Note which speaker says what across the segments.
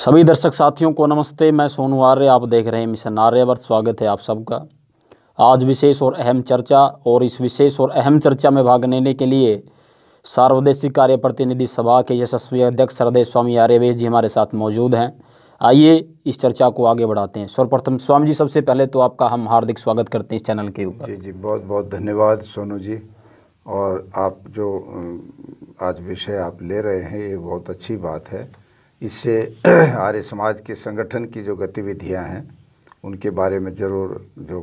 Speaker 1: सभी दर्शक साथियों को नमस्ते। मैं सोनू आर्य, आप देख रहे हैं मिशन आर्यवर्त। स्वागत है आप सबका। आज विशेष और अहम चर्चा, और इस विशेष और अहम चर्चा में भाग लेने के लिए सार्वदेशिक कार्य प्रतिनिधि सभा के यशस्वी अध्यक्ष श्रद्धेय स्वामी आर्यवेश जी हमारे साथ मौजूद हैं। आइए इस चर्चा को आगे बढ़ाते हैं। सर्वप्रथम स्वामी जी, सबसे पहले तो आपका हम हार्दिक स्वागत करते हैं इस चैनल के ऊपर।
Speaker 2: जी, बहुत बहुत धन्यवाद सोनू जी। और आप जो आज विषय आप ले रहे हैं ये बहुत अच्छी बात है। इससे आर्य समाज के संगठन की जो गतिविधियां हैं उनके बारे में ज़रूर जो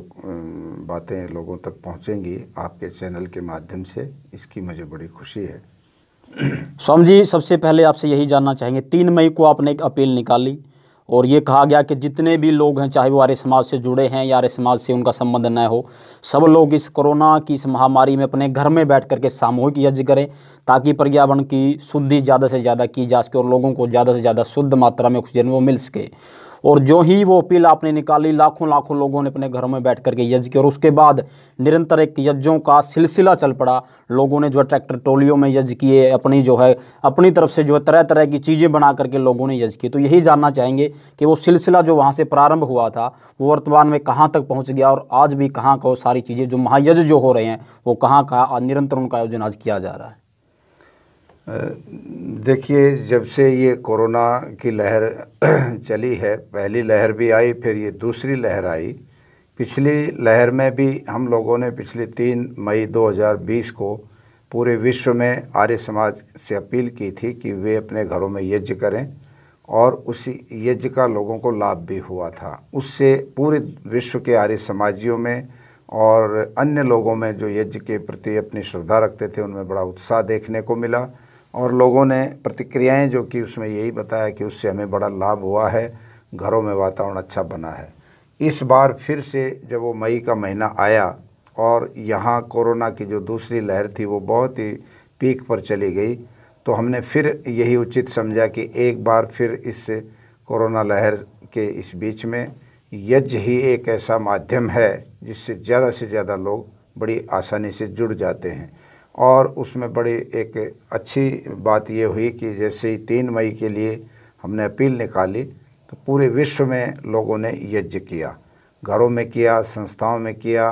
Speaker 2: बातें लोगों तक पहुंचेंगी आपके चैनल के माध्यम से, इसकी मुझे बड़ी खुशी है।
Speaker 1: स्वामी जी, सबसे पहले आपसे यही जानना चाहेंगे, 3 मई को आपने एक अपील निकाली और ये कहा गया कि जितने भी लोग हैं, चाहे वो आर्य समाज से जुड़े हैं या आर्य समाज से उनका संबंध न हो, सब लोग इस कोरोना की इस महामारी में अपने घर में बैठ करके सामूहिक यज्ञ करें, ताकि पर्यावरण की शुद्धि ज़्यादा से ज़्यादा की जा सके और लोगों को ज़्यादा से ज़्यादा शुद्ध मात्रा में ऑक्सीजन वो मिल सके। और जो ही वो अपील आपने निकाली, लाखों लाखों लोगों ने अपने घरों में बैठ करके यज्ञ किया और उसके बाद निरंतर एक यज्ञों का सिलसिला चल पड़ा। लोगों ने जो है ट्रैक्टर ट्रॉलियों में यज्ञ किए, अपनी जो है अपनी तरफ से जो है तरह तरह की चीज़ें बना करके लोगों ने यज्ञ किए। तो यही जानना चाहेंगे कि वो सिलसिला जो वहाँ से प्रारंभ हुआ था वो वर्तमान में कहाँ तक पहुँच गया, और आज भी कहाँ का वो सारी चीज़ें जो महायज्ञ जो हो रहे हैं वो कहाँ कहाँ निरंतर उनका आयोजन आज किया जा रहा है।
Speaker 2: देखिए, जब से ये कोरोना की लहर चली है, पहली लहर भी आई, फिर ये दूसरी लहर आई। पिछली लहर में भी हम लोगों ने पिछले 3 मई 2020 को पूरे विश्व में आर्य समाज से अपील की थी कि वे अपने घरों में यज्ञ करें, और उसी यज्ञ का लोगों को लाभ भी हुआ था। उससे पूरे विश्व के आर्य समाजियों में और अन्य लोगों में जो यज्ञ के प्रति अपनी श्रद्धा रखते थे उनमें बड़ा उत्साह देखने को मिला, और लोगों ने प्रतिक्रियाएं जो कि उसमें यही बताया कि उससे हमें बड़ा लाभ हुआ है, घरों में वातावरण अच्छा बना है। इस बार फिर से जब वो मई का महीना आया और यहाँ कोरोना की जो दूसरी लहर थी वो बहुत ही पीक पर चली गई, तो हमने फिर यही उचित समझा कि एक बार फिर इस कोरोना लहर के इस बीच में यज्ञ ही एक ऐसा माध्यम है जिससे ज़्यादा से ज़्यादा लोग बड़ी आसानी से जुड़ जाते हैं। और उसमें बड़ी एक अच्छी बात ये हुई कि जैसे ही 3 मई के लिए हमने अपील निकाली तो पूरे विश्व में लोगों ने यज्ञ किया, घरों में किया, संस्थाओं में किया,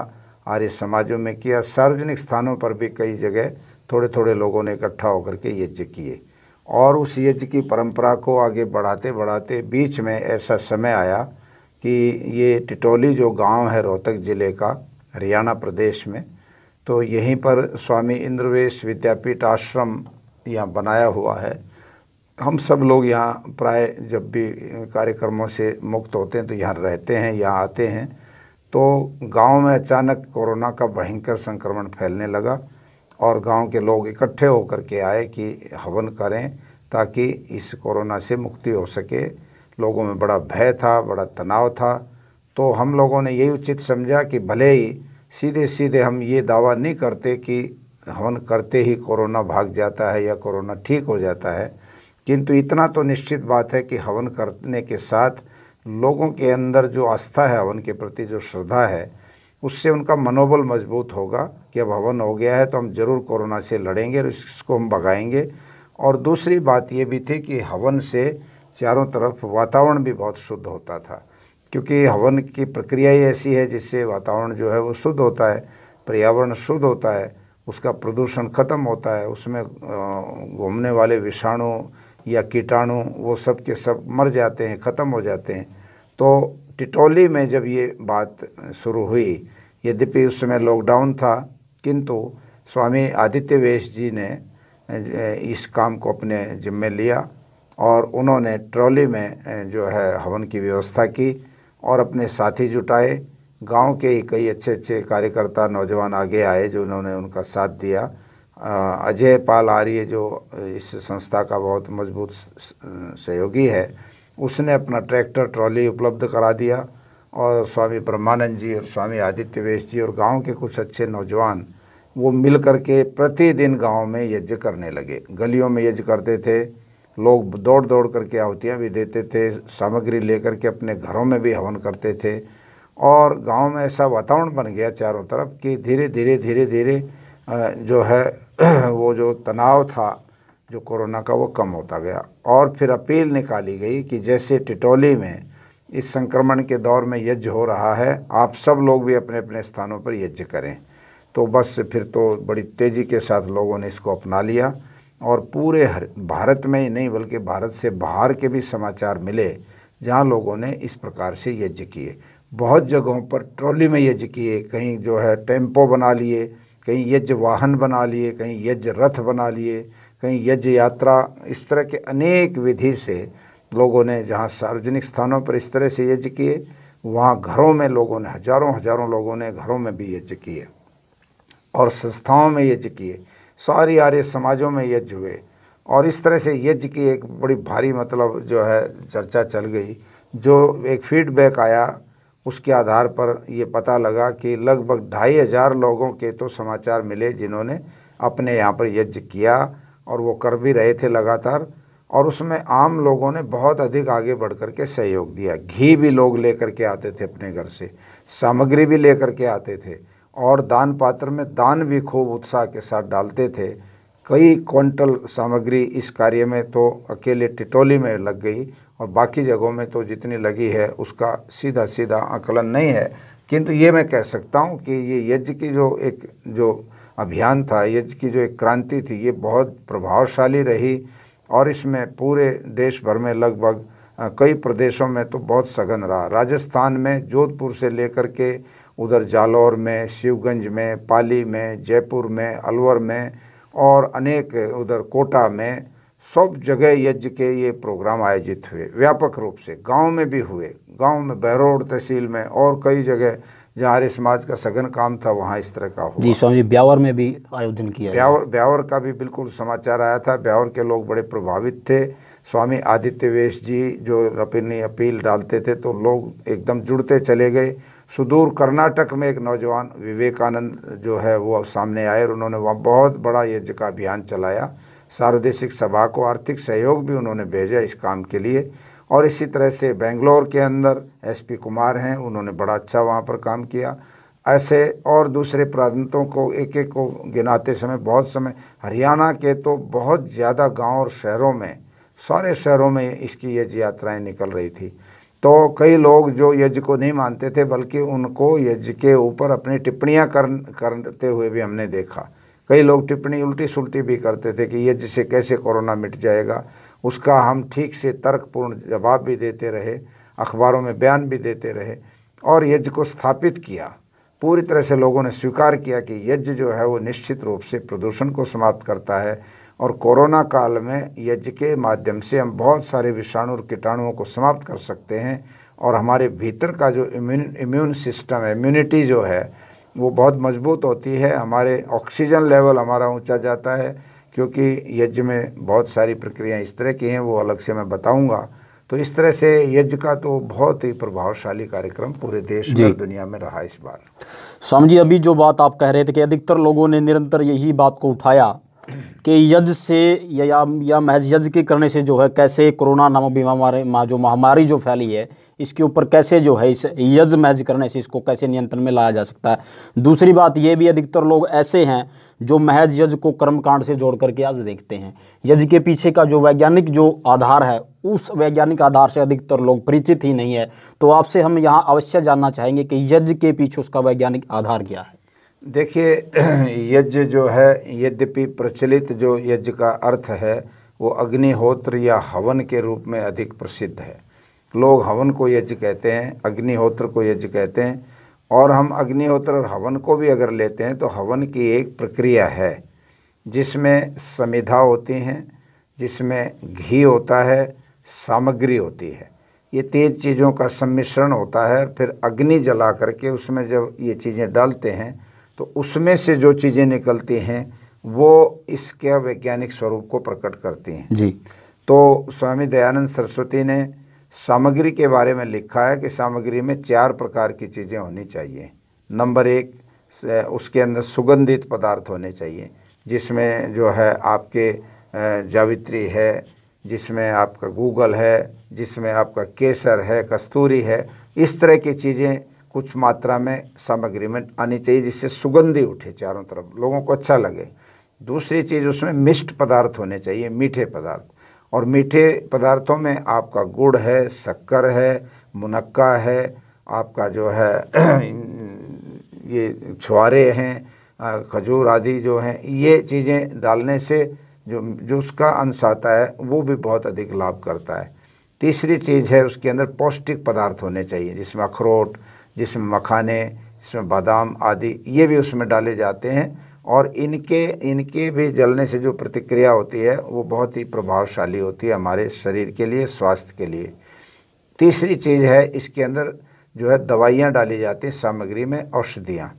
Speaker 2: आर्य समाजों में किया, सार्वजनिक स्थानों पर भी कई जगह थोड़े थोड़े लोगों ने इकट्ठा होकर के यज्ञ किए। और उस यज्ञ की परंपरा को आगे बढ़ाते बढ़ाते बीच में ऐसा समय आया कि ये टिटोली जो गांव है रोहतक ज़िले का, हरियाणा प्रदेश में, तो यहीं पर स्वामी इंद्रवेश विद्यापीठ आश्रम यहाँ बनाया हुआ है। हम सब लोग यहाँ प्राय जब भी कार्यक्रमों से मुक्त होते हैं तो यहाँ रहते हैं, यहाँ आते हैं। तो गांव में अचानक कोरोना का भयंकर संक्रमण फैलने लगा और गांव के लोग इकट्ठे होकर के आए कि हवन करें ताकि इस कोरोना से मुक्ति हो सके। लोगों में बड़ा भय था, बड़ा तनाव था। तो हम लोगों ने यही उचित समझा कि भले ही सीधे सीधे हम ये दावा नहीं करते कि हवन करते ही कोरोना भाग जाता है या कोरोना ठीक हो जाता है, किंतु इतना तो निश्चित बात है कि हवन करने के साथ लोगों के अंदर जो आस्था है, हवन के प्रति जो श्रद्धा है, उससे उनका मनोबल मजबूत होगा कि अब हवन हो गया है तो हम ज़रूर कोरोना से लड़ेंगे और इसको हम भगाएंगे। और दूसरी बात ये भी थी कि हवन से चारों तरफ वातावरण भी बहुत शुद्ध होता था, क्योंकि हवन की प्रक्रिया ही ऐसी है जिससे वातावरण जो है वो शुद्ध होता है, पर्यावरण शुद्ध होता है, उसका प्रदूषण ख़त्म होता है, उसमें घूमने वाले विषाणु या कीटाणु वो सब के सब मर जाते हैं, ख़त्म हो जाते हैं। तो टिटोली में जब ये बात शुरू हुई, यद्यपि उस समय लॉकडाउन था, किंतु स्वामी आदित्य वेश जी ने इस काम को अपने जिम्मे लिया और उन्होंने ट्रॉली में जो है हवन की व्यवस्था की और अपने साथी जुटाए। गांव के ही कई अच्छे अच्छे कार्यकर्ता नौजवान आगे आए जो उन्होंने उनका साथ दिया। अजय पाल आर्य जो इस संस्था का बहुत मजबूत सहयोगी है, उसने अपना ट्रैक्टर ट्रॉली उपलब्ध करा दिया, और स्वामी ब्रह्मानंद जी और स्वामी आदित्य वेश जी और गांव के कुछ अच्छे नौजवान वो मिल कर के प्रतिदिन गांव में यज्ञ करने लगे। गलियों में यज्ञ करते थे, लोग दौड़ दौड़ करके आहुतियाँ भी देते थे, सामग्री लेकर के अपने घरों में भी हवन करते थे, और गांव में ऐसा वातावरण बन गया चारों तरफ कि धीरे धीरे जो है वो जो तनाव था जो कोरोना का वो कम होता गया। और फिर अपील निकाली गई कि जैसे टिटोली में इस संक्रमण के दौर में यज्ञ हो रहा है, आप सब लोग भी अपने अपने स्थानों पर यज्ञ करें। तो बस फिर तो बड़ी तेज़ी के साथ लोगों ने इसको अपना लिया और पूरे भारत में ही नहीं बल्कि भारत से बाहर के भी समाचार मिले जहाँ लोगों ने इस प्रकार से यज्ञ किए। बहुत जगहों पर ट्रॉली में यज्ञ किए, कहीं जो है टेम्पो बना लिए, कहीं यज्ञ वाहन बना लिए, कहीं यज्ञ रथ बना लिए, कहीं यज्ञ यात्रा, इस तरह के अनेक विधि से लोगों ने जहाँ सार्वजनिक स्थानों पर इस तरह से यज्ञ किए, वहाँ घरों में लोगों ने हजारों हजारों लोगों ने घरों में भी यज्ञ किए और संस्थाओं में यज्ञ किए, सारी आर्य समाजों में यज्ञ हुए। और इस तरह से यज्ञ की एक बड़ी भारी मतलब जो है चर्चा चल गई। जो एक फीडबैक आया उसके आधार पर ये पता लगा कि लगभग 2500 लोगों के तो समाचार मिले जिन्होंने अपने यहाँ पर यज्ञ किया और वो कर भी रहे थे लगातार। और उसमें आम लोगों ने बहुत अधिक आगे बढ़ कर के सहयोग दिया। घी भी लोग लेकर के आते थे अपने घर से, सामग्री भी लेकर के आते थे और दान पात्र में दान भी खूब उत्साह के साथ डालते थे। कई क्विंटल सामग्री इस कार्य में तो अकेले टिटोली में लग गई और बाकी जगहों में तो जितनी लगी है उसका सीधा सीधा आकलन नहीं है। किंतु ये मैं कह सकता हूँ कि ये यज्ञ की जो अभियान था, यज्ञ की जो एक क्रांति थी, ये बहुत प्रभावशाली रही और इसमें पूरे देश भर में लगभग कई प्रदेशों में तो बहुत सघन रहा। राजस्थान में जोधपुर से लेकर के उधर जालौर में, शिवगंज में, पाली में, जयपुर में, अलवर में और अनेक उधर कोटा में, सब जगह यज्ञ के ये प्रोग्राम आयोजित हुए व्यापक रूप से। गांव में भी हुए, गांव में बहरोड तहसील में और कई जगह जहाँ आर्य समाज का सघन काम था वहाँ इस तरह का हुआ।
Speaker 1: जी स्वामी जी, ब्यावर में भी आयोजन किया।
Speaker 2: ब्यावर का भी बिल्कुल समाचार आया था। ब्यावर के लोग बड़े प्रभावित थे। स्वामी आदित्य वेश जी जो अपनी अपील डालते थे तो लोग एकदम जुड़ते चले गए। सुदूर कर्नाटक में एक नौजवान विवेकानंद जो है वो सामने आए और उन्होंने वहाँ बहुत बड़ा यज्ञ का अभियान चलाया। सार्वदेशिक सभा को आर्थिक सहयोग भी उन्होंने भेजा इस काम के लिए। और इसी तरह से बेंगलोर के अंदर एसपी कुमार हैं, उन्होंने बड़ा अच्छा वहाँ पर काम किया। ऐसे और दूसरे प्रांतों को एक एक को गिनाते समय बहुत समय, हरियाणा के तो बहुत ज़्यादा गांव और शहरों में, सारे शहरों में इसकी यज्ञ यात्राएं निकल रही थी। तो कई लोग जो यज्ञ को नहीं मानते थे बल्कि उनको यज्ञ के ऊपर अपनी टिप्पणियां करते हुए भी हमने देखा। कई लोग टिप्पणी उल्टी सुल्टी भी करते थे कि यज्ञ से कैसे कोरोना मिट जाएगा। उसका हम ठीक से तर्कपूर्ण जवाब भी देते रहे, अखबारों में बयान भी देते रहे और यज्ञ को स्थापित किया। पूरी तरह से लोगों ने स्वीकार किया कि यज्ञ जो है वो निश्चित रूप से प्रदूषण को समाप्त करता है और कोरोना काल में यज्ञ के माध्यम से हम बहुत सारे विषाणु और कीटाणुओं को समाप्त कर सकते हैं और हमारे भीतर का जो इम्यून सिस्टम है, इम्यूनिटी जो है वो बहुत मजबूत होती है। हमारे ऑक्सीजन लेवल हमारा ऊंचा जाता है क्योंकि यज्ञ में बहुत सारी प्रक्रियाएं इस तरह की हैं, वो अलग से मैं बताऊंगा। तो इस तरह से यज्ञ का तो बहुत ही प्रभावशाली कार्यक्रम पूरे देश में और दुनिया में रहा इस बार।
Speaker 1: स्वामी जी, अभी जो बात आप कह रहे थे कि अधिकतर लोगों ने निरंतर यही बात को उठाया कि यज्ञ से या महज यज्ञ के करने से जो है कैसे कोरोना नामक बीमारी जो महामारी जो फैली है इसके ऊपर कैसे जो है इस यज्ञ महज करने से इसको कैसे नियंत्रण में लाया जा सकता है। दूसरी बात ये भी, अधिकतर लोग ऐसे हैं जो महज यज्ञ को कर्मकांड से जोड़ करके आज देखते हैं। यज्ञ के पीछे का जो वैज्ञानिक जो आधार है उस वैज्ञानिक आधार से अधिकतर लोग परिचित ही नहीं है। तो आपसे हम यहाँ अवश्य जानना चाहेंगे कि यज्ञ के पीछे उसका वैज्ञानिक आधार क्या है।
Speaker 2: देखिए, यज्ञ जो है, यद्यपि प्रचलित जो यज्ञ का अर्थ है वो अग्निहोत्र या हवन के रूप में अधिक प्रसिद्ध है। लोग हवन को यज्ञ कहते हैं, अग्निहोत्र को यज्ञ कहते हैं। और हम अग्निहोत्र और हवन को भी अगर लेते हैं तो हवन की एक प्रक्रिया है जिसमें समिधा होती हैं, जिसमें घी होता है, सामग्री होती है। ये 3 चीज़ों का सम्मिश्रण होता है। फिर अग्नि जला करके उसमें जब ये चीज़ें डालते हैं तो उसमें से जो चीज़ें निकलती हैं वो इसके वैज्ञानिक स्वरूप को प्रकट करती हैं
Speaker 1: जी।
Speaker 2: तो स्वामी दयानंद सरस्वती ने सामग्री के बारे में लिखा है कि सामग्री में 4 प्रकार की चीज़ें होनी चाहिए। नंबर 1, उसके अंदर सुगंधित पदार्थ होने चाहिए जिसमें जो है आपके जावित्री है, जिसमें आपका गूगल है, जिसमें आपका केसर है, कस्तूरी है। इस तरह की चीज़ें कुछ मात्रा में सामग्री में आनी चाहिए जिससे सुगंधी उठे चारों तरफ, लोगों को अच्छा लगे। दूसरी चीज़ उसमें मिष्ट पदार्थ होने चाहिए, मीठे पदार्थ। और मीठे पदार्थों में आपका गुड़ है, शक्कर है, मुनक्का है, आपका जो है ये छुआरे हैं, खजूर आदि जो हैं, ये चीज़ें डालने से जो उसका अंश आता है वो भी बहुत अधिक लाभ करता है। तीसरी चीज़ है उसके अंदर पौष्टिक पदार्थ होने चाहिए, जिसमें अखरोट, जिसमें मखाने, जिसमें बादाम आदि, ये भी उसमें डाले जाते हैं। और इनके भी जलने से जो प्रतिक्रिया होती है वो बहुत ही प्रभावशाली होती है हमारे शरीर के लिए, स्वास्थ्य के लिए। तीसरी चीज़ है इसके अंदर जो है दवाइयाँ डाली जाती हैं सामग्री में, औषधियाँ,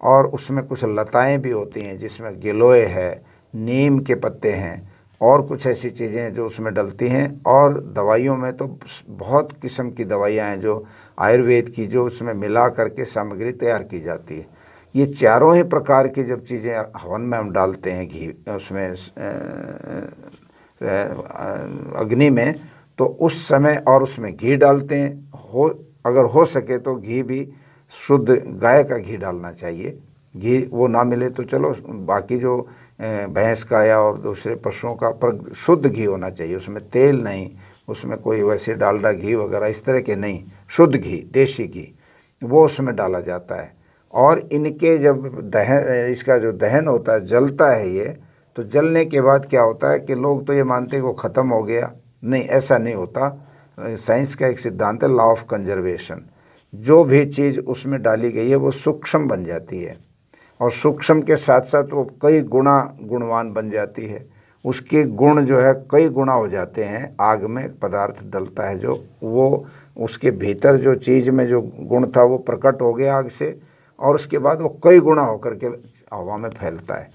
Speaker 2: और उसमें कुछ लताएं भी होती हैं, जिसमें गिलोय है, नीम के पत्ते हैं, और कुछ ऐसी चीज़ें हैं जो उसमें डलती हैं। और दवाइयों में तो बहुत किस्म की दवाइयाँ हैं जो आयुर्वेद की, जो उसमें मिला करके सामग्री तैयार की जाती है। ये चारों ही प्रकार की जब चीज़ें हवन में हम डालते हैं घी उसमें अग्नि में, तो उस समय और उसमें घी डालते हैं। अगर हो सके तो घी भी शुद्ध गाय का घी डालना चाहिए। घी वो ना मिले तो चलो बाकी जो भैंस का या और दूसरे पशुओं का, पर शुद्ध घी होना चाहिए, उसमें तेल नहीं, उसमें कोई वैसे डालडा घी वगैरह इस तरह के नहीं, शुद्ध घी, देसी घी, वो उसमें डाला जाता है। और इनके जब दहन, इसका जो दहन होता है, जलता है ये, तो जलने के बाद क्या होता है कि लोग तो ये मानते हैं कि वो ख़त्म हो गया। नहीं, ऐसा नहीं होता। साइंस का एक सिद्धांत है, लॉ ऑफ कंजर्वेशन। जो भी चीज़ उसमें डाली गई है वो सूक्ष्म बन जाती है, और सूक्ष्म के साथ साथ वो कई गुना गुणवान बन जाती है। उसके गुण जो है कई गुना हो जाते हैं। आग में पदार्थ डलता है जो, वो उसके भीतर जो चीज़ में जो गुण था वो प्रकट हो गया आग से, और उसके बाद वो कई गुना होकर के हवा में फैलता है।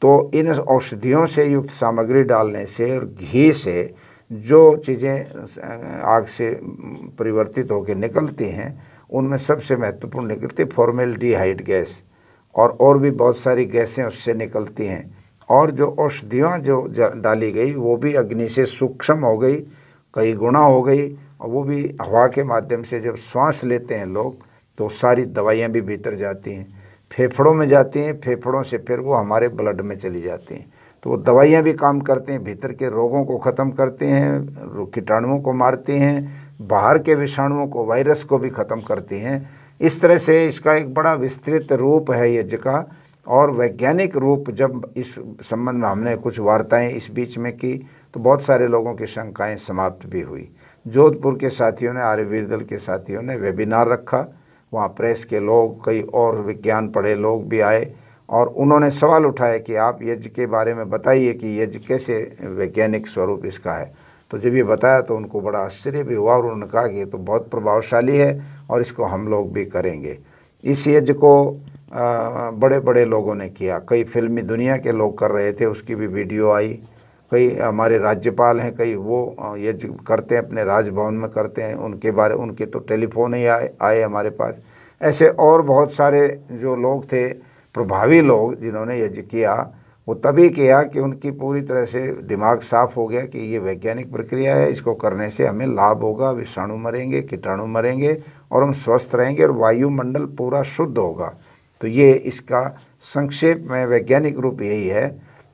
Speaker 2: तो इन औषधियों से युक्त सामग्री डालने से और घी से जो चीज़ें आग से परिवर्तित होकर निकलती हैं, उनमें सबसे महत्वपूर्ण निकलती है फॉर्मेल्डिहाइड गैस, और भी बहुत सारी गैसें उससे निकलती हैं। और जो औषधियाँ जो डाली गई वो भी अग्नि से सूक्ष्म हो गई, कई गुना हो गई, और वो भी हवा के माध्यम से जब श्वास लेते हैं लोग तो सारी दवाइयाँ भी भीतर जाती हैं, फेफड़ों में जाती हैं, फेफड़ों से फिर वो हमारे ब्लड में चली जाती हैं। तो वो दवाइयाँ भी काम करते हैं, भीतर के रोगों को ख़त्म करते हैं, कीटाणुओं को मारती हैं, बाहर के विषाणुओं को, वायरस को भी ख़त्म करती हैं। इस तरह से इसका एक बड़ा विस्तृत रूप है यज्ञ का। और वैज्ञानिक रूप, जब इस संबंध में हमने कुछ वार्ताएं इस बीच में की तो बहुत सारे लोगों की शंकाएं समाप्त भी हुई। जोधपुर के साथियों ने, आर्यवीर दल के साथियों ने वेबिनार रखा, वहाँ प्रेस के लोग, कई और विज्ञान पढ़े लोग भी आए, और उन्होंने सवाल उठाया कि आप यज्ञ के बारे में बताइए कि यज्ञ कैसे वैज्ञानिक स्वरूप इसका है। तो जब ये बताया तो उनको बड़ा आश्चर्य भी हुआ, और उन्होंने कहा कि ये तो बहुत प्रभावशाली है और इसको हम लोग भी करेंगे। इस यज्ञ को बड़े बड़े लोगों ने किया, कई फिल्मी दुनिया के लोग कर रहे थे, उसकी भी वीडियो आई। कई हमारे राज्यपाल हैं, कई वो यज्ञ करते हैं, अपने राजभवन में करते हैं, उनके तो टेलीफोन ही आए हमारे पास। ऐसे और बहुत सारे जो लोग थे, प्रभावी लोग, जिन्होंने यज्ञ किया, वो तभी किया कि उनकी पूरी तरह से दिमाग साफ हो गया कि ये वैज्ञानिक प्रक्रिया है, इसको करने से हमें लाभ होगा, विषाणु मरेंगे, कीटाणु मरेंगे, और हम स्वस्थ रहेंगे, और वायुमंडल पूरा शुद्ध होगा। तो ये इसका संक्षेप में वैज्ञानिक रूप यही है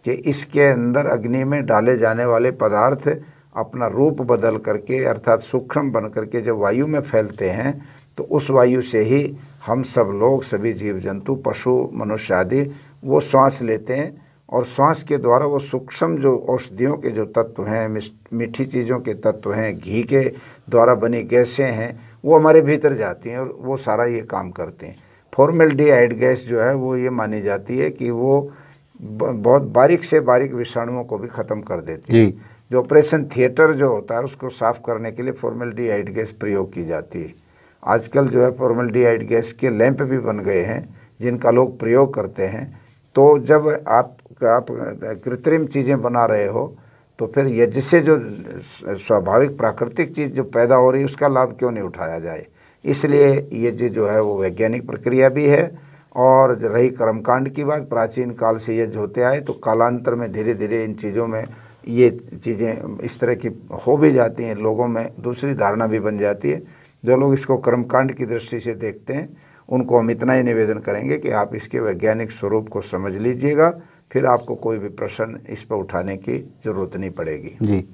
Speaker 2: कि इसके अंदर अग्नि में डाले जाने वाले पदार्थ अपना रूप बदल करके, अर्थात सूक्ष्म बन करके जब वायु में फैलते हैं, तो उस वायु से ही हम सब लोग, सभी जीव जंतु, पशु, मनुष्य आदि, वो श्वास लेते हैं, और श्वास के द्वारा वो सूक्ष्म जो औषधियों के जो तत्व हैं, मीठी चीज़ों के तत्व हैं, घी के द्वारा बनी गैसें हैं, वो हमारे भीतर जाती हैं और वो सारा ये काम करते हैं। फॉर्मेल्डिहाइड गैस जो है वो ये मानी जाती है कि वो बहुत बारीक से बारीक विषाणुओं को भी ख़त्म कर देती है। जो ऑपरेशन थिएटर जो होता है उसको साफ़ करने के लिए फॉर्मेल्डिहाइड गैस प्रयोग की जाती है। आजकल जो है फॉर्मेल्डिहाइड गैस के लैंप भी बन गए हैं जिनका लोग प्रयोग करते हैं। तो जब आप कृत्रिम चीज़ें बना रहे हो तो फिर यज्ञ से जो स्वाभाविक प्राकृतिक चीज़ जो पैदा हो रही है उसका लाभ क्यों नहीं उठाया जाए। इसलिए यज्ञ जो है वो वैज्ञानिक प्रक्रिया भी है। और रही कर्मकांड की बात, प्राचीन काल से यज्ञ होते आए, तो कालांतर में धीरे धीरे इन चीज़ों में ये चीज़ें इस तरह की हो भी जाती हैं, लोगों में दूसरी धारणा भी बन जाती है। जो लोग इसको कर्मकांड की दृष्टि से देखते हैं उनको हम इतना ही निवेदन करेंगे कि आप इसके वैज्ञानिक स्वरूप को समझ लीजिएगा, फिर आपको कोई भी प्रश्न इस पर उठाने की ज़रूरत नहीं पड़ेगी।
Speaker 1: जी।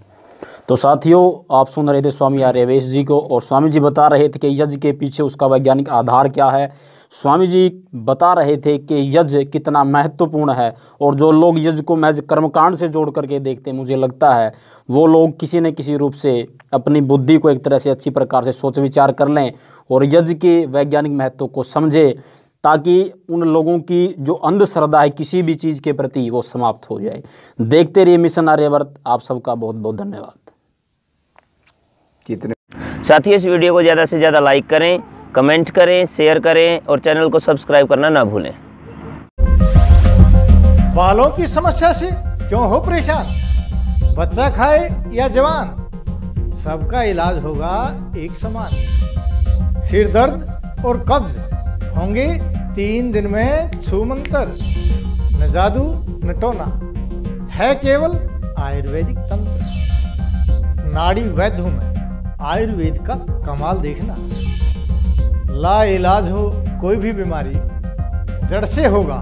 Speaker 1: तो साथियों, आप सुन रहे थे स्वामी आर्यवेश जी को, और स्वामी जी बता रहे थे कि यज्ञ के पीछे उसका वैज्ञानिक आधार क्या है। स्वामी जी बता रहे थे कि यज्ञ कितना महत्वपूर्ण है, और जो लोग यज्ञ को महज कर्मकांड से जोड़ करके देखते हैं, मुझे लगता है वो लोग किसी न किसी रूप से अपनी बुद्धि को एक तरह से अच्छी प्रकार से सोच विचार कर लें और यज्ञ के वैज्ञानिक महत्व को समझें, ताकि उन लोगों की जो अंधश्रद्धा है किसी भी चीज़ के प्रति वो समाप्त हो जाए। देखते रहिए मिशन आर्यवर्त। आप सबका बहुत बहुत धन्यवाद।
Speaker 2: जितने
Speaker 3: साथियों, इस वीडियो को ज़्यादा से ज़्यादा लाइक करें, कमेंट करें, शेयर करें और चैनल को सब्सक्राइब करना ना भूलें।
Speaker 4: बालों की समस्या से क्यों हो परेशान? बच्चा खाए या जवान, सबका इलाज होगा एक समान। सिर दर्द और कब्ज होंगे 3 दिन में छूमंतर। न जादू न टोना, है केवल आयुर्वेदिक तंत्र। नाड़ी वैद्य हूं मैं, आयुर्वेद का कमाल देखना। ला इलाज हो कोई भी बीमारी, जड़ से होगा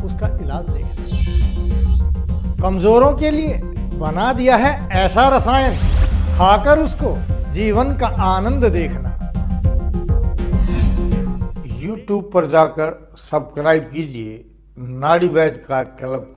Speaker 4: उसका इलाज देखना। कमजोरों के लिए बना दिया है ऐसा रसायन, खाकर उसको जीवन का आनंद देखना। YouTube पर जाकर सब्सक्राइब कीजिए नाड़ी वैद्य का क्लब।